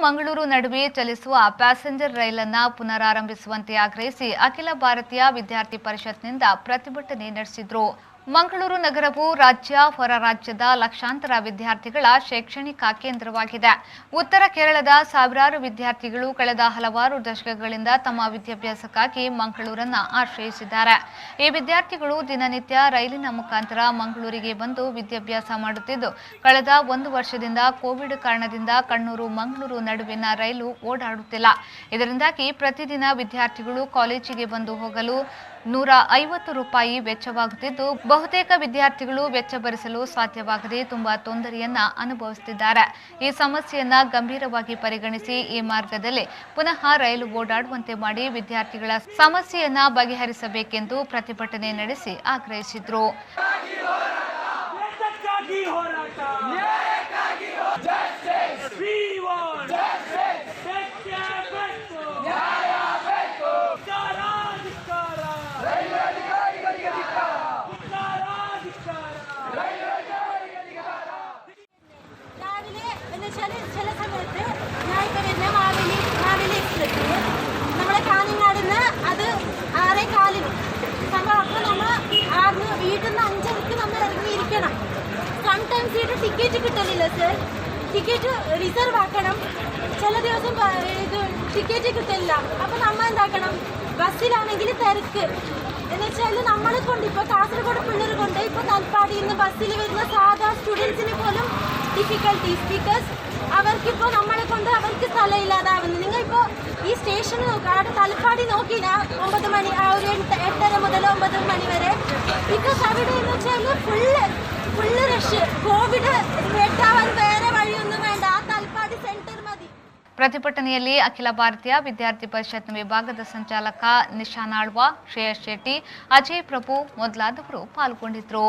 ಮಂಗಳೂರು ನಡುವೆ ಚಲಿಸುವ ಪ್ಯಾಸೆಂಜರ್ ರೈಲನ್ನು ಪುನರಾರಂಭಿಸುವಂತೆ ಆಗ್ರಹಿಸಿ ಅಖಿಲ ಭಾರತೀಯ ವಿದ್ಯಾರ್ಥಿ ಪರಿಷತ್ನಿಂದ ಪ್ರತಿಭಟನೆ ನಡೆಸಿದರು. ಮಂಗಳೂರು ನಗರವು ರಾಜ್ಯ ಹೊರ ರಾಜ್ಯದ ಲಕ್ಷಾಂತರ ವಿದ್ಯಾರ್ಥಿಗಳ ಶೈಕ್ಷಣಿಕ ಕೇಂದ್ರವಾಗಿದೆ. ಉತ್ತರ ಕೇರಳದ ಸಾವಿರಾರು ವಿದ್ಯಾರ್ಥಿಗಳು ಕಳೆದ ಹಲವಾರು ದಶಕಗಳಿಂದ ತಮ್ಮ ವಿದ್ಯಾಭ್ಯಾಸಕ್ಕಾಗಿ ಮಂಗಳೂರನ್ನು ಆಶ್ರಯಿಸಿದ್ದಾರೆ. ಈ ವಿದ್ಯಾರ್ಥಿಗಳು ದಿನನಿತ್ಯ ರೈಲಿನ ಮುಖಾಂತರ ಮಂಗಳೂರಿಗೆ ಬಂದು ವಿದ್ಯಾಭ್ಯಾಸ ಮಾಡುತ್ತಿದ್ದು, ಕಳೆದ 1 ವರ್ಷದಿಂದ ಕೋವಿಡ್ ಕಾರಣದಿಂದ ಕಣ್ಣೂರು ಮಂಗಳೂರು ನಡುವಿನ ರೈಲು ಓಡಾಡುತ್ತಿಲ್ಲ. ಇದರಿಂದಾಗಿ ಪ್ರತಿದಿನ ವಿದ್ಯಾರ್ಥಿಗಳು ಕಾಲೇಜಿಗೆ ಬಂದು ಹೋಗಲು ₹150 ವೆಚ್ಚವಾಗುತ್ತಿದ್ದು, ಬಹುತೇಕ ವಿದ್ಯಾರ್ಥಿಗಳು ವೆಚ್ಚ ಭರಿಸಲು ಸಾಧ್ಯವಾಗದೆ ತುಂಬಾ ತೊಂದರೆಯನ್ನ ಅನುಭವಿಸುತ್ತಿದ್ದಾರೆ. ಈ ಸಮಸ್ಯೆಯನ್ನ ಗಂಭೀರವಾಗಿ ಪರಿಗಣಿಸಿ ಈ ಮಾರ್ಗದಲ್ಲಿ ಪುನಃ ರೈಲು ಓಡಾಡುವಂತೆ ಮಾಡಿ ವಿದ್ಯಾರ್ಥಿಗಳ ಸಮಸ್ಯೆಯನ್ನ ಬಗೆಹರಿಸಬೇಕೆಂದು ಪ್ರತಿಭಟನೆ ನಡೆಸಿ ಆಗ್ರಹಿಸಿದರು. ചില സമയത്ത് ഞാൻ ഇപ്പോൾ വരുന്ന മാവേലി എക്സ്പ്രസ് നമ്മുടെ കാഞ്ഞങ്ങാട് നിന്ന് അത് 6:15 സംഭവം. അപ്പോൾ നമ്മൾ ആദ്യം വീട്ടിൽ നിന്ന് 5:30 നമ്മൾ ഇറങ്ങിയിരിക്കണം. സംടൈംസ് ഇവിടെ ടിക്കറ്റ് കിട്ടലില്ല സർ. ടിക്കറ്റ് റിസർവ് ആക്കണം. ചില ദിവസം ഇത് ടിക്കറ്റ് കിട്ടില്ല. അപ്പോൾ നമ്മൾ എന്താക്കണം, ബസ്സിലാണെങ്കിൽ തിരക്ക് എന്ന് വെച്ചാൽ നമ്മളെ കൊണ്ട് ഇപ്പോൾ കാസർഗോഡ് പിള്ളേർ കൊണ്ട് ഇപ്പോൾ തൽപ്പാടിയിൽ നിന്ന് ബസ്സിൽ വരുന്ന സാധാ സ്റ്റുഡൻസിന് പോലും ഡിഫിക്കൽട്ടീസ് ബിക്കോസ് അവർക്കിപ്പോൾ നമ്മളെ കൊണ്ട് അവർക്ക് സ്ഥലമില്ലാതാവുന്നു. നിങ്ങളിപ്പോൾ ഈ സ്റ്റേഷൻ നോക്കുക, അവിടെ തലപ്പാടി നോക്കിനാ 9 മണി ആ ഒരു 8:30 മുതൽ 9 മണി വരെ. ബിക്കോസ് അവിടെ എന്ന് വെച്ചാൽ ഫുള്ള് റഷ്. കോവിഡ് വെട്ടാവാൻ വേറെ വഴിയൊന്നും വേണ്ട, ആ തലപ്പാടി ಸೆಂಟರ್ ಮದಿ. ಪ್ರತಿಭಟನೆಯಲ್ಲಿ ಅಖಿಲ ಭಾರತೀಯ ವಿದ್ಯಾರ್ಥಿ ಪರಿಷತ್ ವಿಭಾಗದ ಸಂಚಾಲಕ ನಿಶಾನ್ ಆಳ್ವ, ಶ್ರೇಯಸ್ ಶೆಟ್ಟಿ, ಅಜಯ್ ಪ್ರಭು ಮೊದಲಾದವರು ಪಾಲ್ಗೊಂಡಿದ್ದರು.